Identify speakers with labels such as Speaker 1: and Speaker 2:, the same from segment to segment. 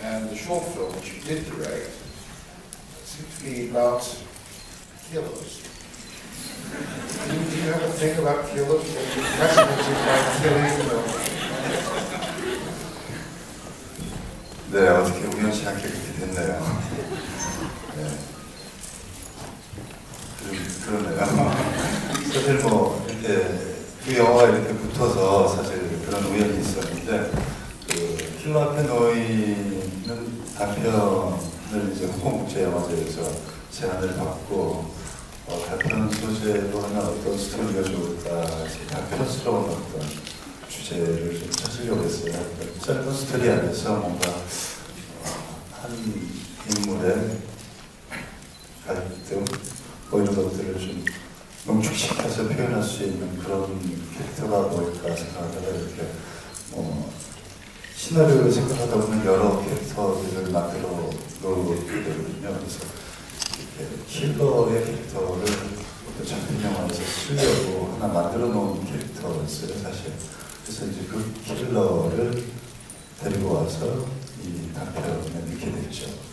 Speaker 1: And the short film, which you did direct, seemed to be about killers. Do you have a thing about killers? Are you fascinated by killing?
Speaker 2: 네, 어떻게 우연치 않게 그렇게 됐네요. 네. 그러네요. 사실 뭐 이렇게 두 영화가 이렇게 붙어서 사실 그런 우연이 있었는데, 그 킬러 앞에 놓이는 단편을 이제 홍콩국제영화제에서 제안을 받고, 단편 소재로 하면 어떤 스토리가 좋을까, 단편스러운 어떤 주제를 좀 찾으려고 했어요. 그러니까 짧은 스토리 안에서 뭔가 한 인물의 갈등, 뭐 이런 것들을 좀 농축시켜서 표현할 수 있는 그런 캐릭터가 뭘까 생각하다가 이렇게 시나리오를 생각하다 보면 여러 캐릭터들을 만들어 놓게 되거든요. 그래서 이렇게 킬러의 캐릭터를 어떤 장편 영화에서 쓰려고 하나 만들어 놓은 캐릭터였어요, 사실. 그래서 이제 그 킬러를 데리고 와서 이 단편에 넣게 됐죠.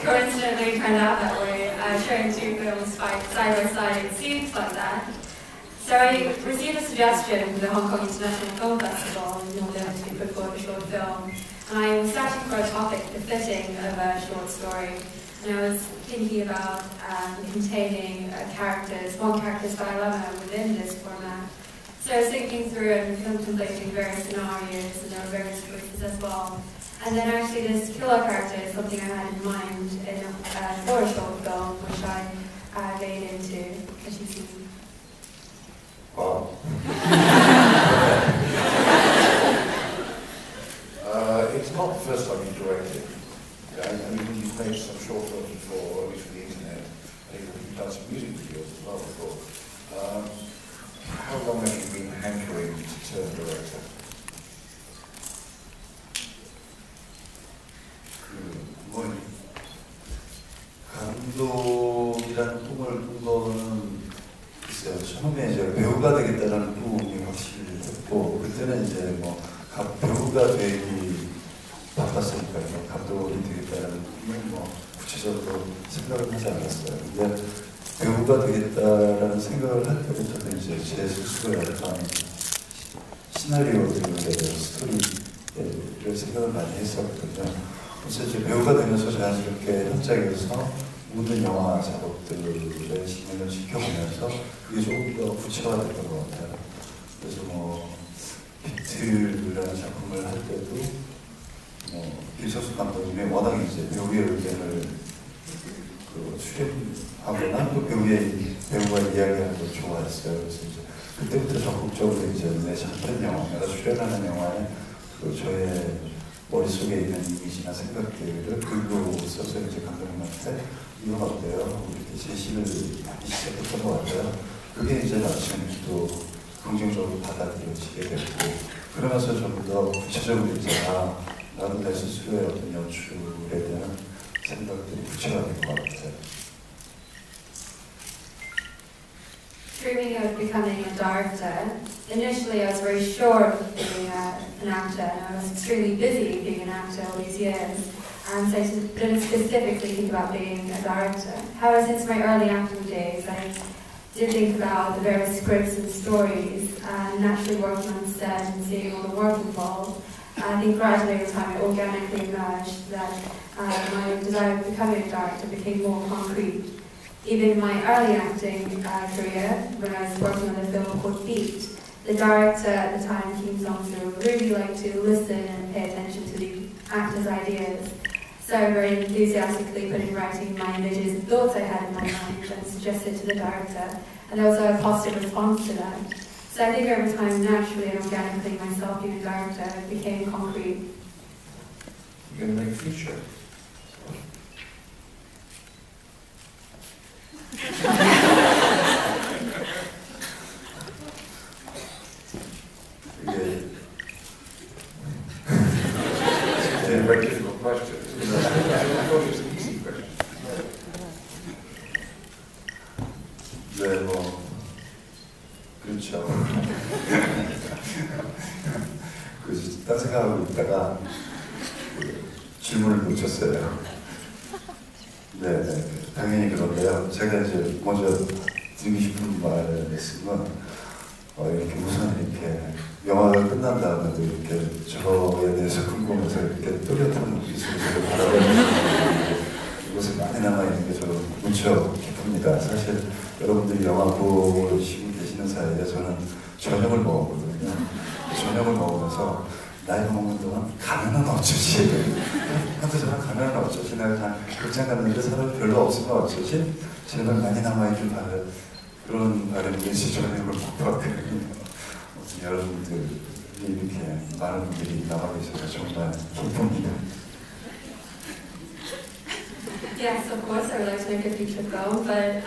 Speaker 3: Coincidentally turned out that way. Showing two films side by side, it seems like that. So I received a suggestion from the Hong Kong International Film Festival in order to put forward a short film. And I was searching for a topic befitting of a short story. And I was thinking about containing one character's dilemma within this format. So I was thinking through and contemplating various scenarios, and there were various choices as well. And then actually this killer character is something I had in mind in for a short film, which I made into, as you see.
Speaker 1: Wow. It's not the first time you've directed. I mean, you've made some short films before, at least for the internet. You've done some music videos as well before. How long have you been hankering to turn director?
Speaker 2: 감독이라는 꿈을 꾼 거는 글쎄요, 처음에 이제 배우가 되겠다는 꿈이 확실히 했고, 그때는 이제 뭐 배우가 되기 바빴으니까요. 감독이 되겠다는 꿈을 뭐 구체적으로 생각을 하지 않았어요. 근데 배우가 되겠다라는 생각을 할 때부터 이제 제 스스로 약간 시나리오들에 대한 스토리를 생각을 많이 했었거든요. 그래서 이제 배우가 되면서 자연스럽게 현장에서 모든 영화 작업들의 진행을 지켜보면서 그게 조금 더 구체화됐던 것 같아요. 그래서 뭐 비트라는 작품을 할 때도 김석수 감독님의 워낙 이제 배우의 의견을 수렴하거나 또 배우가 이야기하는 걸 좋아했어요. 그래서 이제 그때부터 적극적으로 이제 내 장편 영화, 내가 출연하는 영화에 저의 머릿속에 있는 이미지나 생각들을 글로 써서 이제 감독님한테 이건 어때요? 이렇게 제시를 하기 시작했던 것 같아요. 그게 이제 마침 또 긍정적으로 받아들여지게 됐고, 그러면서 좀 더 구체적으로 이제 나도 내 스스로의 어떤 연출에 대한 생각들이 구체화된 것 같아요.
Speaker 3: Dreaming of becoming a director, initially I was very sure of being an actor, and I was extremely busy being an actor all these years, and so I didn't specifically think about being a director. However, since my early acting days, I did think about the various scripts and stories, and naturally working on set and seeing all the work involved. I think gradually over time it organically emerged that my desire of becoming a director became more concrete. Even in my early acting career, when I was working on a film called Beat, the director at the time, Kim Song-soo, really liked to listen and pay attention to the actors' ideas. So I very enthusiastically put in writing my images and thoughts I had in my mind and suggested to the director, and there was a positive response to that. So I think over time, naturally and organically, myself being a director became concrete.
Speaker 1: You're going to make a feature. a very difficult question. I thought it was an easy question.
Speaker 2: 네, 뭐 그렇죠. 그 딴 생각하고 있다가 질문을 놓쳤어요. 네, 당연히 그런데요. 제가 이제 먼저 드리고 싶은 말씀은 이렇게 우선 이렇게 영화가 끝난 다음에도 이렇게 저에 대해서 궁금해서 이렇게 또렷한 미소를 바라보는 이것에 많이 남아있는 게 저는 무척 기쁩니다. 사실 여러분들이 영화 보시고 계시는 사이에 저는 저녁을 먹었거든요. 저녁을 먹으면서 나이가 먹는 동안 가면은 어쩌지? 한두 사람 가면은 어쩌지? 내가 다 극장 갔는데 사람이 별로 없으면 어쩌지? 제발 많이 남아있길 바라요. 그런 바람이 저녁을 먹고 왔거든요. 여러분들이 이렇게 많은 분들이 남아 계셔서 정말 기쁩니다.
Speaker 3: Yes, of course, I would like to make a feature film, but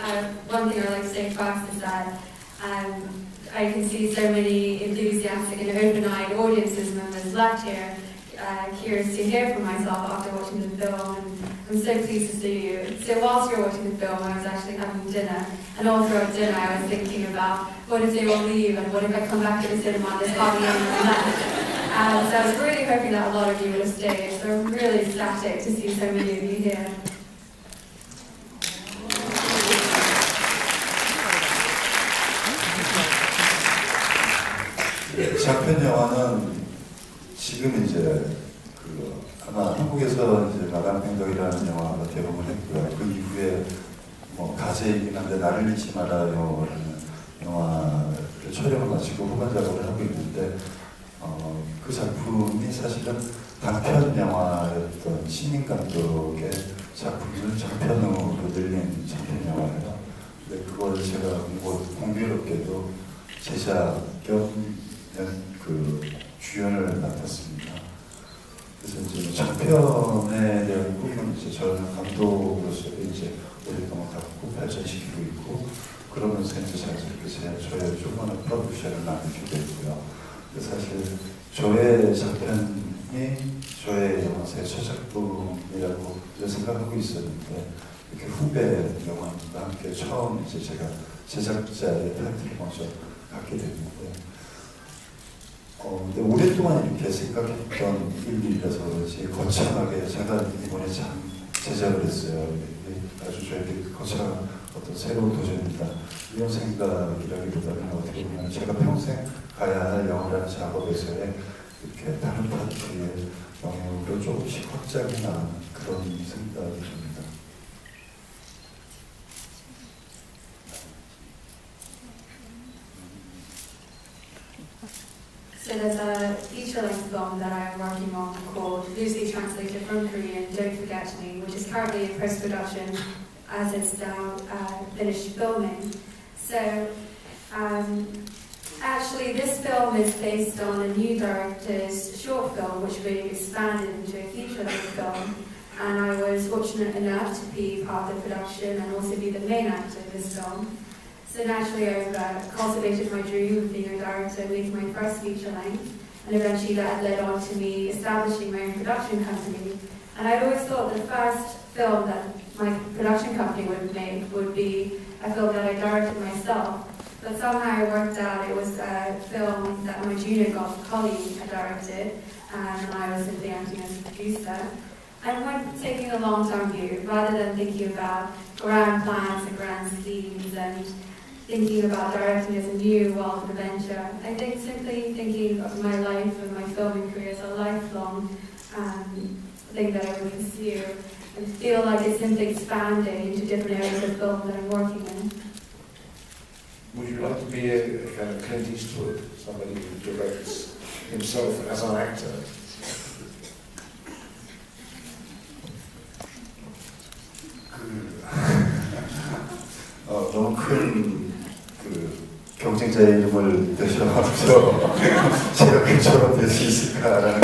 Speaker 3: one thing I would like to say fast is that I can see so many enthusiastic and open-eyed audiences members left here, curious to hear from myself after watching the film, and I'm so pleased to see you. So whilst you're watching the film, I was actually having dinner, and all throughout dinner I was thinking about what if they all leave, and what if I come back to the cinema and there's hardly anyone left. So I was really hoping that a lot of you would have stayed, so I'm really ecstatic to see so many of you here.
Speaker 2: 장편 영화는 지금 이제 아마 한국에서 이제 마감행동이라는 영화가 개봉을 했고요. 그 이후에 뭐 가세이긴 한데 나를 잊지 말아요라는 영화를 촬영을 마치고 후반 작업을 하고 있는데 그 작품이 사실은 단편 영화였던 신인 감독의 작품을 장편으로 늘린 장편 영화예요. 근데 그걸 제가 공교롭게도 제작 겸 그 주연을 맡았습니다. 그래서 이제 장편에 대한 꿈은 이제 저는 감독으로서 이제 오랫동안 갖고 발전시키고 있고 그러면서 이제 자연스럽게 저의 조그마한 프로듀서를 나누게 됐고요. 사실 저의 장편이 저의 영화사의 첫 작품이라고 생각하고 있었는데 이렇게 후배 영화과 함께 처음 이제 제가 제작자의 타이틀을 먼저 갖게 됐는데 근데 오랫동안 이렇게 생각했던 일이라서 그런지 거창하게 제가 이번에 참 제작을 했어요. 아주 저에게 거창한 어떤 새로운 도전이다. 이런 생각이라기보다는 어떻게 보면 제가 평생 가야 할 영화라는 작업에서의 이렇게 다른 파트의 영역으로 조금씩 확장해 나가는 그런 생각이 듭니다.
Speaker 3: So there's a feature-length film that I'm working on called, loosely translated from Korean, Don't Forget Me, which is currently in post-production as it's now finished filming. So actually this film is based on a new director's short film which we expanded into a feature-length film, and I was fortunate enough to be part of the production and also be the main actor of this film. So naturally I've cultivated my dream of being a director and making my first feature length, and eventually that led on to me establishing my own production company. And I'd always thought the first film that my production company would make would be a film that I directed myself, but somehow it worked out it was a film that my junior colleague had directed, and I was simply acting as a producer. And when taking a long-term view, rather than thinking about grand plans and grand schemes and thinking about directing as a new wild adventure, I think simply thinking of my life and my filming career as a lifelong thing that I would pursue, and feel like it's simply expanding into different areas of film that I'm working in.
Speaker 1: Would you like to be a kind of Clint Eastwood, somebody who directs himself as an actor?
Speaker 2: 너무 큰 경쟁자의 이름을 대셔서 제가 그처럼 될 수 있을까라는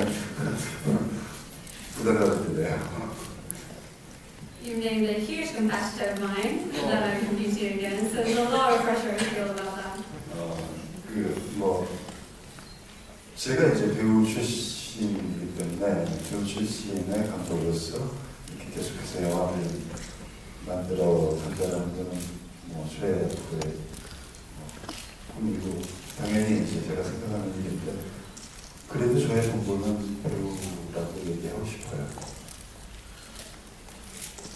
Speaker 2: 부담감이 드네요.
Speaker 3: You named a huge competitor of mine that I'm competing against, so there's a lot of pressure I feel about that.
Speaker 2: 제가 이제 배우 출신이기 그렇기 때문에 주 출신의 감독으로서 이렇게 계속해서 영화를 만들어 간다는 것은 뭐 최고의 꿈이고 당연히 이제 제가 생각하는 일인데 그래도 저의 본분은 배우라고 얘기하고 싶어요.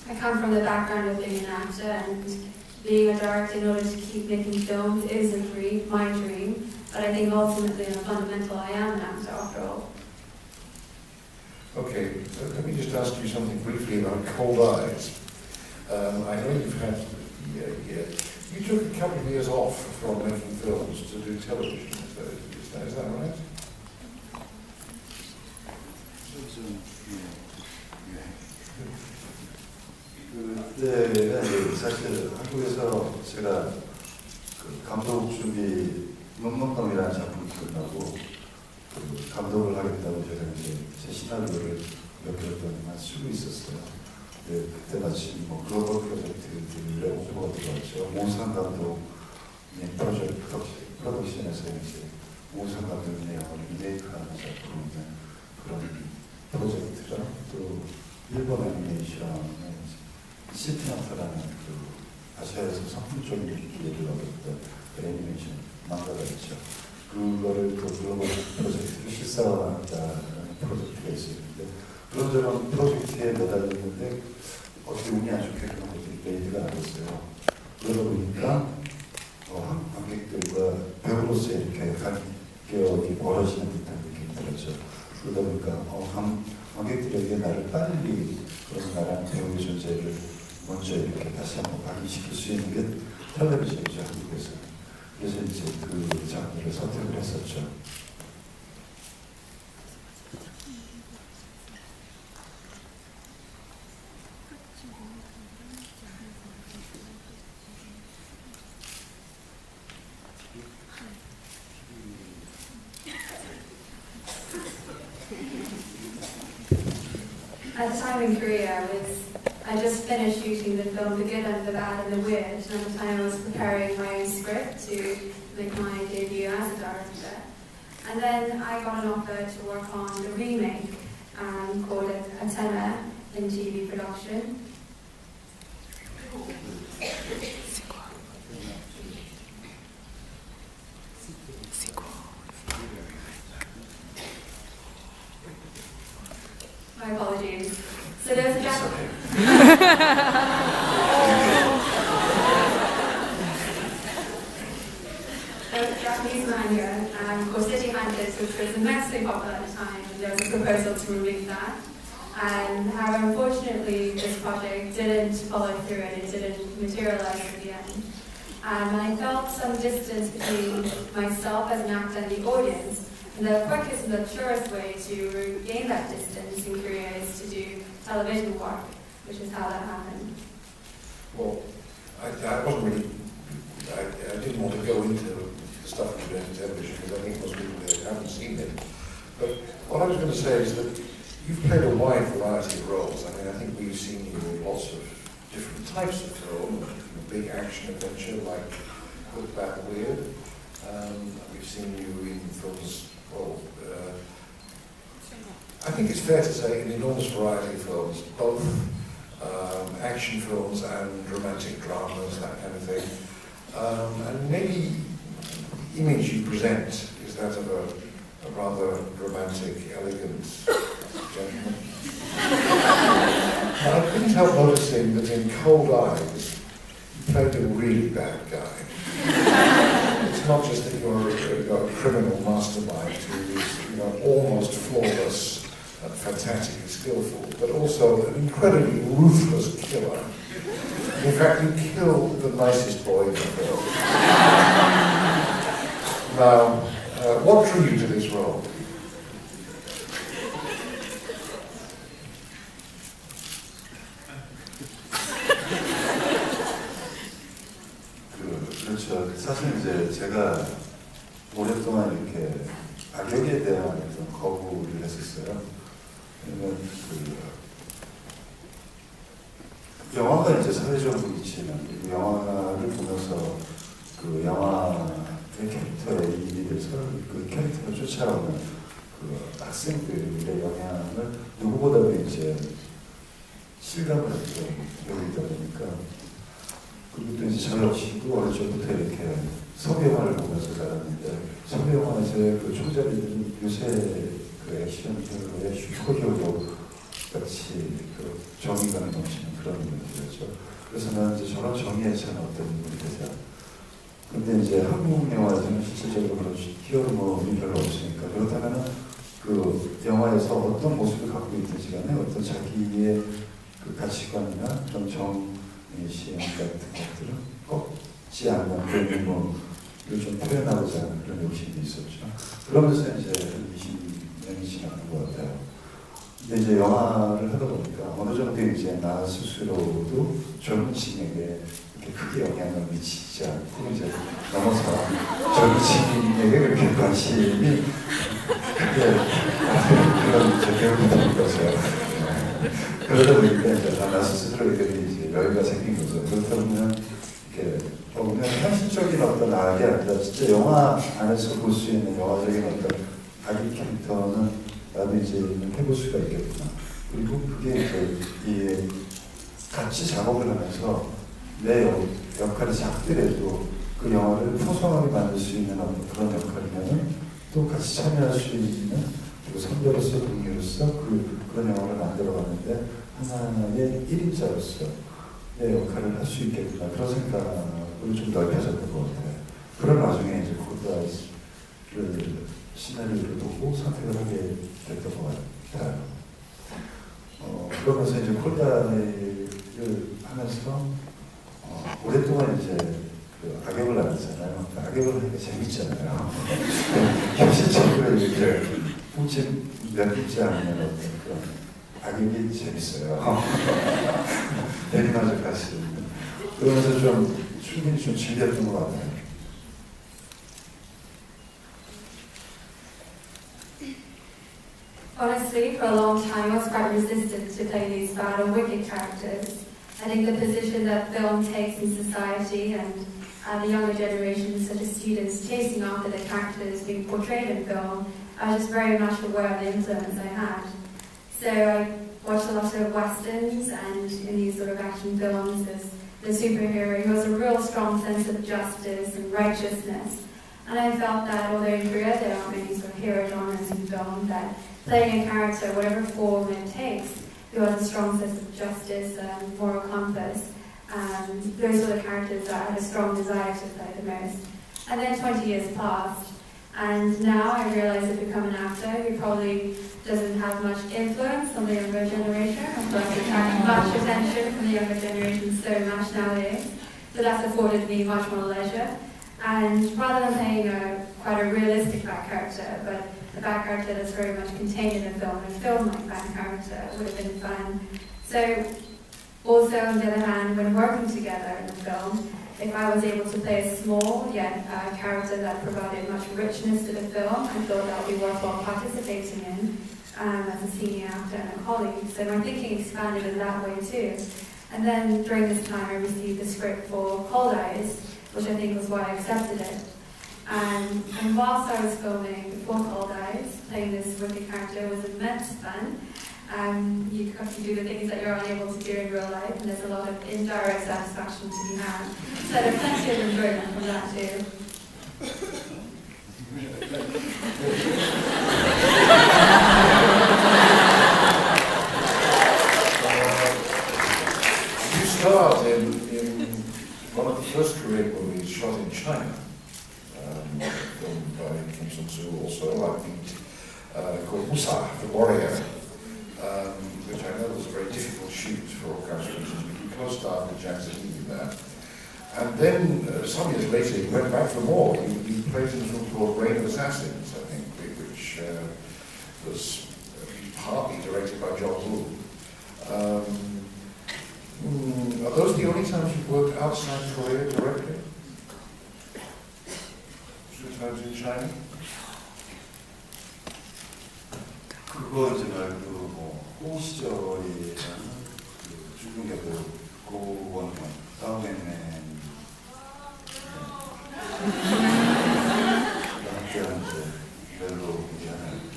Speaker 3: I come from the background of being an actor, and being a director in order to keep making films is my dream, but I think ultimately on a fundamental I am an actor after all.
Speaker 1: Okay, let me just ask you something briefly about Cold Eyes. I know you've had, you took a couple of years off from making films to do television, is that right?
Speaker 2: 그때가 사실 한국에서 제가 그 감독 준비 놈놈놈이라는 작품이 끝나고 그 감독을 하겠다고 제가 이제 제 시나리오를 몇 개월 동안 쓰고 있었어요. 네, 그때 마침 뭐 글로벌 프로젝트들에 오퍼가 들어왔죠. 오상 감독 프로덕션에서 이제 오상 감독의 영화를 리메이크하는 작품인데 그런 프로젝트랑 또 일본 애니메이션의 시티나타라는 그 아시아에서 선풍적인 기회를 얻었던 애니메이션漫画が 있죠. 그거를 그 글로벌 프로젝트를 실사화한다는 프로젝트가 있었는데 그런저런 프로젝트에 매달렸는데 어떻게 운이 안 좋게 그런 것들이 메이드가 안 됐어요. 그러다 보니까 관객들과 배우로서 이렇게 간격이 벌어지는 듯한 느낌이 들었죠. 그러다 보니까 관객들에게 나를 빨리 그런 나라는 배우의 존재를 먼저 이렇게 다시 한번 각인시킬 수 있는 게 텔레비전이죠, 한국에서. 그래서 이제 그 장르를 선택을 했었죠.
Speaker 3: At the time in Korea, I just finished shooting the film The Good and the Bad and the Weird, and at the time I was preparing my own script to make my debut as a director. And then I got an offer to work on the remake called Atena in TV production. My apologies. So there's a Japanese manga called City Hunters, which was immensely popular at the time, and there was a proposal to remake that. However, unfortunately, this project didn't follow through and it didn't materialize in the end. And I felt some distance between myself as an actor and the audience. And the quickest and the surest way to gain that distance in Korea is to do television work, which is how that happened.
Speaker 1: Well, I wasn't really, I didn't want to go into the stuff you do in television because I think most people there haven't seen it. But what I was going to say is that you've played a wide variety of roles. I mean, I think we've seen you in lots of different types of film, big action adventure like Good, Bad, Weird. We've seen you in films. Well, I think it's fair to say an enormous variety of films, both action films and romantic dramas, that kind of thing. And maybe the image you present is that of a rather romantic, elegant gentleman. I couldn't help noticing that in Cold Eyes, you played a really bad guy. It's not just that you're a criminal mastermind who is almost flawless and fantastically skillful, but also an incredibly ruthless killer. In fact, you kill the nicest boy in the film. Now, what drew you to this role?
Speaker 2: 그렇죠. 사실 이제 제가 오랫동안 이렇게 악역에 대한 어떤 거부를 했었어요. 왜냐면 영화가 이제 사회적으로 있지만 영화를 보면서 그 영화의 캐릭터의 이미를 그 캐릭터를 쫓아오는 그 학생들의 영향을 누구보다도 이제 실감을 했죠. 여기다 보니까. 그리고 또 이제 저도 어릴 적부터 이렇게 서부영화를 보면서 자랐는데, 서부영화에서의 그 초자리들은 요새 그 액션들의 슈퍼히어로 같이 그 정의감이 넘치는 그런 인물들이죠. 그래서 나는 이제 저런 정의에 찬 어떤 인물이 되자. 근데 이제 한국 영화에서는 실질적으로 그런 히어로물이 별로 없으니까, 그렇다면은 그 영화에서 어떤 모습을 갖고 있든지 간에 어떤 자기의 그 가치관이나 그런 정의시험 같은 것들은 꺾지 않는 그런 인물을 좀 표현하고자 하는 그런 욕심이 있었죠. 그러면서 이제 20년이 지나는 것 같아요. 근데 이제 영화를 하다 보니까 어느 정도 이제 나 스스로도 젊은 층에게 이렇게 크게 영향을 미치지 않고 이제 넘어서 젊은 층에게 그렇게 관심이 크게 그런 이제 배우게 된 거죠. 그러다 보니까 이제 나 스스로에게 이제 여유가 생긴 거죠. 그렇다 보면 이렇게 보면 현실적인 어떤 악이 아니라 진짜 영화 안에서 볼 수 있는 영화적인 어떤 악의 캐릭터는 나도 이제 해볼 수가 있겠구나. 그리고 그게 이제 이 같이 작업을 하면서 내 역할이 작더라도 그 영화를 풍성하게 만들 수 있는 어떤 그런 역할이면은 또 같이 참여할 수 있는 그리고 선배로서 동료로서 그런 영화를 만들어가는데 하나의 1인자로서 내 역할을 할 수 있겠구나. 그런 생각을 좀 넓혀졌던 것 같아요. 그런 와중에 이제 코드아이를 시나리오를 보고 선택을 하게 됐던 것 같아요. 그러면서 이제 콜다이를 하면서 오랫동안 이제 그 악역을 하잖아요. 악역을 하니까 재밌잖아요. 현실적으로 이렇게 몇 분째 아니면 어떤 그런 악역이 재밌어요. 내리마저 갈 수 있는. 그러면서 좀 충분히 좀 즐겼던 것 같아요.
Speaker 3: Honestly, for a long time, I was quite resistant to play these bad or wicked characters. I think the position that film takes in society and the younger generation, such as students, chasing after the characters being portrayed in film, I was just very much aware of the influence I had. So I watched a lot of westerns, and in these sort of action films, there's the superhero who has a real strong sense of justice and righteousness. And I felt that although in Korea there aren't many sort of hero genres in film, that playing a character, whatever form it takes, who has a strong sense of justice and moral compass, those are the characters that I had a strong desire to play the most. And then 20 years passed, and now I realize I've become an actor who probably doesn't have much influence on the younger generation, or doesn't attract much attention from the younger generation so much nowadays. So that's afforded me much more leisure. And rather than playing quite a realistic back character, but a back character that's very much contained in a film-like back character would have been fun. So, also on the other hand, when working together in a film, if I was able to play a small yet character that provided much richness to the film, I thought that would be worthwhile participating in as a senior actor and a colleague. So my thinking expanded in that way too. And then during this time I received the script for Cold Eyes, which I think was why I accepted it. And whilst I was filming before Cold Eyes, playing this wicked character was immense fun. You have to do the things that you're unable to do in real life, and there's a lot of indirect satisfaction to be had. So there's plenty of enjoyment from that too.
Speaker 1: You starred in one of the first Korean movies shot in China, filmed by Kim Sung-soo also, I think, called Musa, the Warrior, which I know was a very difficult shoot for all kinds of reasons. We co-starred with Jang in there. And then, some years later, he went back for more. He played in a film called Reign of Assassins, I think, which was partly directed by Jung Woo. Are those the only times you've worked outside Korea directly? Two times in China?
Speaker 2: 그거 이제 말고 뭐 호 시절이라는 그 중국에도 고원 싸움맨맨 함께하는 이제 멜로 얘기 하나 있죠.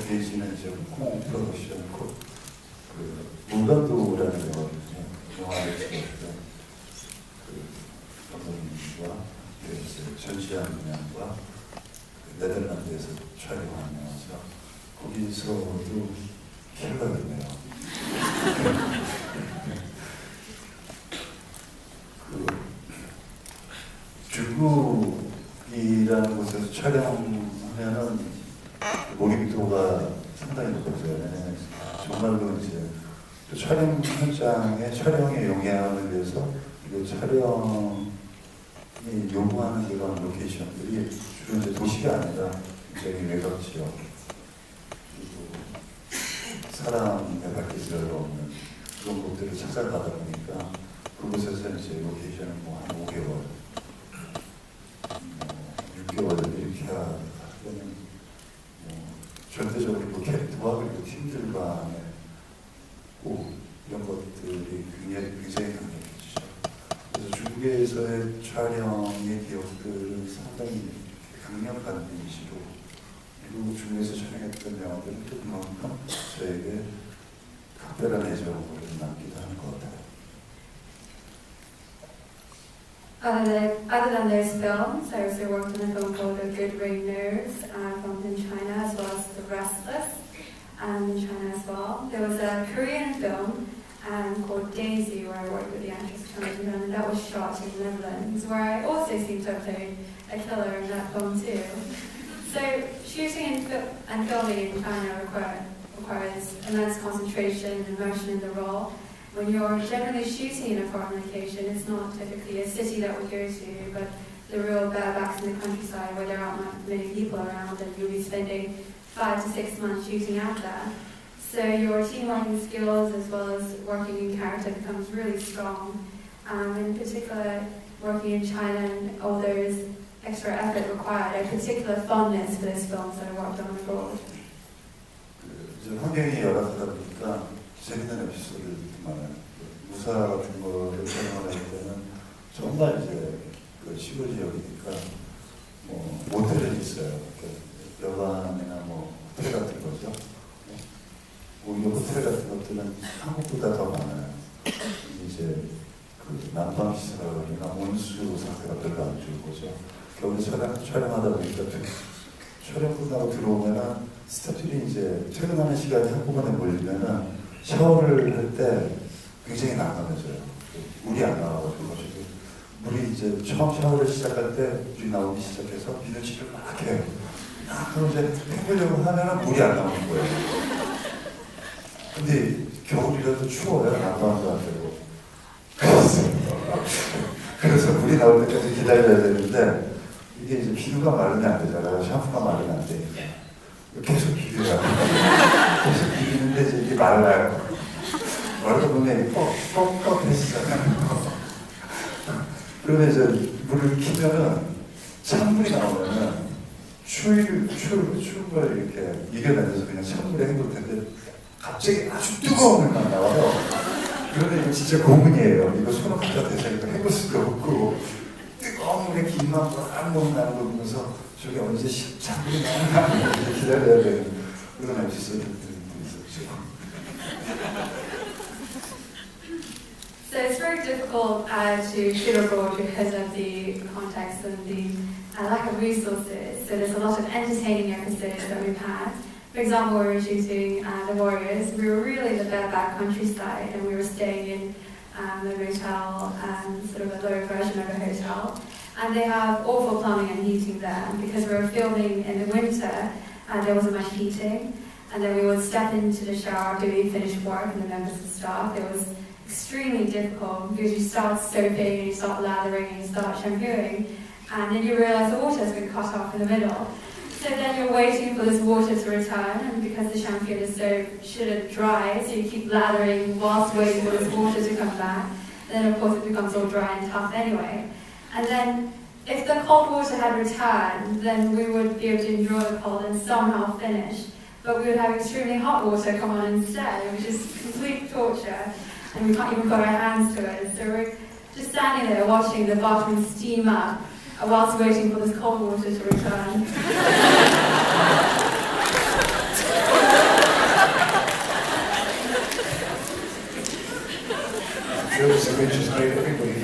Speaker 2: 베이징은 이제 홍콩 프로덕션 그 물건도라는 영화를 찍었는데 그 감독님과 전시한 양과 네덜란드에서 촬영하면서 거기서도 킬러였네요. 그 중국이라는 곳에서 촬영하면은 몰입도가 상당히 높아져요. 정말로 이제 또 촬영 현장의 촬영에 영향을 위해서 그 촬영이 요구하는 그런 로케이션들이 주로 이제 도시가 아니라 굉장히 외곽 지역 그리고 사람의 발길이 없는 그런 곳들을 찾아가다 보니까 그곳에서 이제 로케이션을 뭐 한 5개월, 6개월 이렇게 하면 전체적으로 그 캐릭터와 그리고 팀들 간의 이런 것들이 굉장히 강력해지죠. 그래서 중국에서의 촬영의 기억들은 상당히 강력한 이미지로 그리고 중국에서 촬영했던 영화들은 또 그만큼 저에게 각별한 애정을 남기도 하는 것 같아요.
Speaker 3: Other than those films, I also worked on a film called The Good Ring Nerves, filmed in China, as well as The Restless, in China as well. There was a Korean film called Daisy, where I worked with the actress Chang, and that was shot in the Netherlands, where I also seem to have played a killer in that film too. So shooting and filming in China requires immense concentration and immersion in the role. When you're generally shooting in a foreign location, it's not typically a city that we go to, but the real barebacks in the countryside where there aren't many people around, and you'll be spending 5 to 6 months shooting out there. So your team working skills as well as working in character becomes really strong. In particular, working in China and all those extra effort required, a particular fondness for those films that I worked on abroad.
Speaker 2: 환경이 열악하다 보니까 재밌는 에피소드들이 많아요. 무사 같은 거를 촬영할 때는 정말 이제 그 시골 지역이니까 뭐 모텔이 있어요. 여관이나 뭐 호텔 같은 거죠. 뭐 이 호텔 같은 것들은 한국보다 더 많아요. 이제 그 난방 시설이나 온수 상태가 별로 안 좋은 거죠. 겨울에 촬영하다 보니까 촬영 끝나고 들어오면은 스태프들이 이제 퇴근하는 시간이 한꺼번에 몰리면은 샤워를 할 때 굉장히 난감해져요. 물이 안 나와가지고 물이 이제 처음 샤워를 시작할 때 물이 나오기 시작해서 비누칠을 막 해요. 그럼 이제 해보려고 하면은 물이 안 나오는 거예요. 근데 겨울이라도 추워요. 난방도 안 되고. 그래서 물이 나올 때까지 기다려야 되는데 이게 이제 비누가 마르면 안 되잖아요. 샴푸가 마르면 안 되니까. 계속 비벼요. 계속 비비는데 이제 이게 말라요. 말다 보면 뻑뻑해지잖아요. 그러면 이제 물을 키면은 찬물이 나오면은 추운 걸 이렇게 이겨내면서 그냥 찬물에 헹굴 텐데 갑자기 아주 뜨거운 물만 나와요. 그러면 이거 진짜 고문이에요. 이거 손을 갖다 대서 이거 헹굴 수도 없고 뜨거운 물에 김만 막 나는 거 보면서 저게 언제 찬물이 나오나 기다려야 되는 그런 에피소드들이 있었죠.
Speaker 3: So it's very difficult to shoot abroad because of the context and the lack of resources. So there's a lot of entertaining episodes that we've had. For example, we were shooting The Warriors. We were really in the bareback countryside, and we were staying in a motel, sort of a lower version of a hotel. And they have awful plumbing and heating there. And because we were filming in the winter, there wasn't much heating. And then we would step into the shower after we finished work, and the members of staff. It was extremely difficult because you start soaping and you start lathering and you start shampooing, and then you realize the water has been cut off in the middle. So then you're waiting for this water to return, and because the shampoo and the soap shouldn't dry, so you keep lathering whilst waiting for this water to come back. Then of course it becomes all dry and tough anyway. And then if the cold water had returned, then we would be able to enjoy the cold and somehow finish. But we would have extremely hot water come on instead, which is complete torture. And we can't even put our hands to it. So we're just standing there watching the bathroom steam up whilst waiting for this cold water to return.
Speaker 1: Jung Woo Sung has made everybody